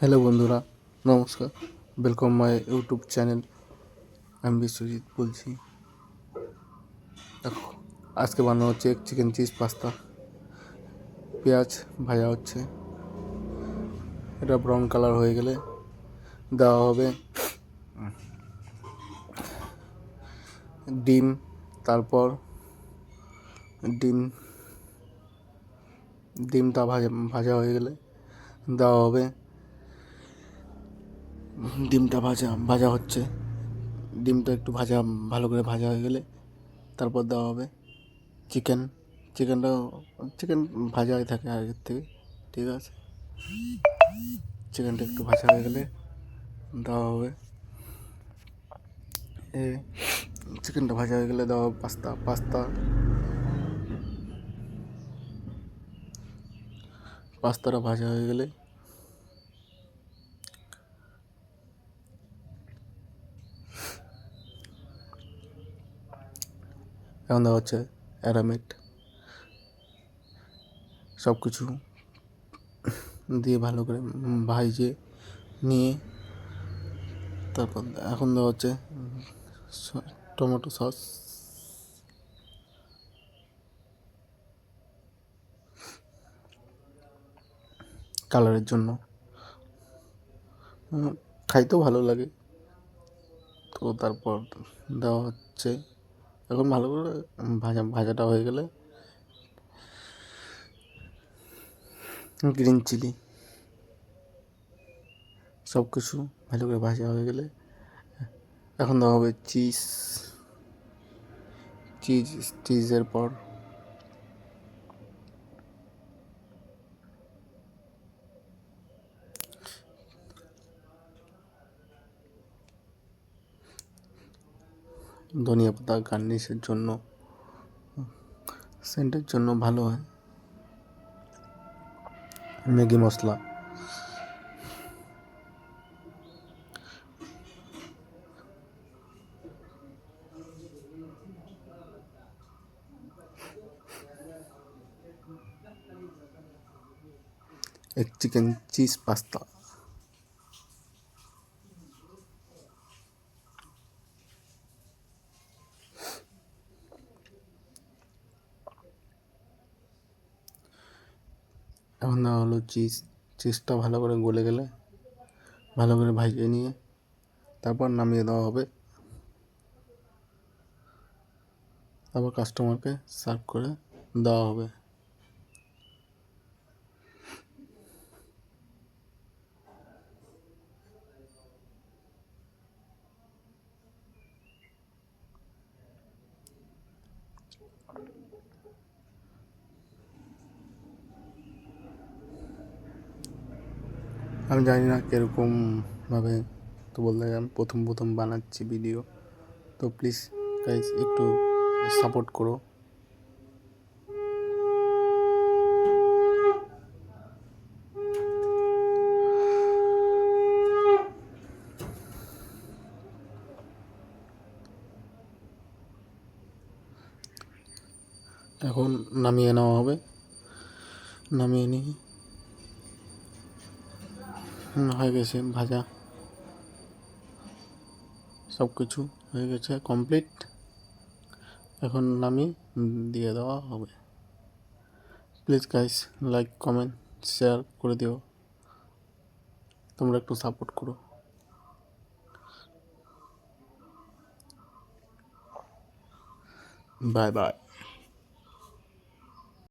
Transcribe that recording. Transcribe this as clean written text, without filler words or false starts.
Hello বন্ধুরা, নমস্কার। Welcome my YouTube channel. আমি বিশ্বজিৎ বলছি। আজকে বানানো হচ্ছে চিকেন চিজ পাস্তা। পেঁয়াজ ভাজা হচ্ছে, এটা ব্রাউন কালার হয়ে গেলে দেওয়া হবে ডিম। তারপর ডিমটা ভাজা হয়ে গেলে দেওয়া হবে, ডিমটা ভাজা হচ্ছে। ডিমটা একটু ভালো করে ভাজা হয়ে গেলে তারপর দেওয়া হবে চিকেন। চিকেন ভাজাই থাকে আগের থেকে, ঠিক আছে। চিকেনটা একটু ভাজা হয়ে গেলে দেওয়া হবে চিকেনটা ভাজা হয়ে গেলে দেওয়া হবে পাস্তাটা ভাজা হয়ে গেলে এখন দেওয়া হচ্ছে অ্যারামেট। সব কিছু দিয়ে ভালো করে ভাজে নিয়ে তারপর এখন দেওয়া হচ্ছে টমেটো সস, কালারের জন্য। খাইতেও ভালো লাগে। তো তারপর দেওয়া হচ্ছে, এখন ভালো করে ভাজাটা হয়ে গেলে গ্রিন চিলি। সব কিছু ভালো করে ভাজা হয়ে গেলে এখন দেওয়া হবে চিজের পর ধনিয়া পাতা গার্নিশের জন্য, সেন্টের জন্য ভালো হয়। ম্যাগি মশলা, এক চিকেন চিজ পাস্তা। এখন দেওয়া হলো চিজটা ভালো করে গলে গেলে ভালো করে ভাজিয়ে নিয়ে তারপর নামিয়ে দেওয়া হবে। তারপর কাস্টমারকে সার্ভ করে দেওয়া হবে। আমি জানি না কীরকমভাবে, তো বলতে আমি প্রথম বানাচ্ছি ভিডিও, তো প্লিজ গাইজ একটু সাপোর্ট করো। এখন নামিয়ে নেওয়া হবে। নামিয়ে নিয়ে হয়ে গেছে ভাজা, সব কিছু হয়ে গেছে কমপ্লিট। এখন নামিয়ে দিয়ে দেওয়া হবে। Please guys like comment share করে দিও, তোমরা একটু সাপোর্ট করো। Bye bye.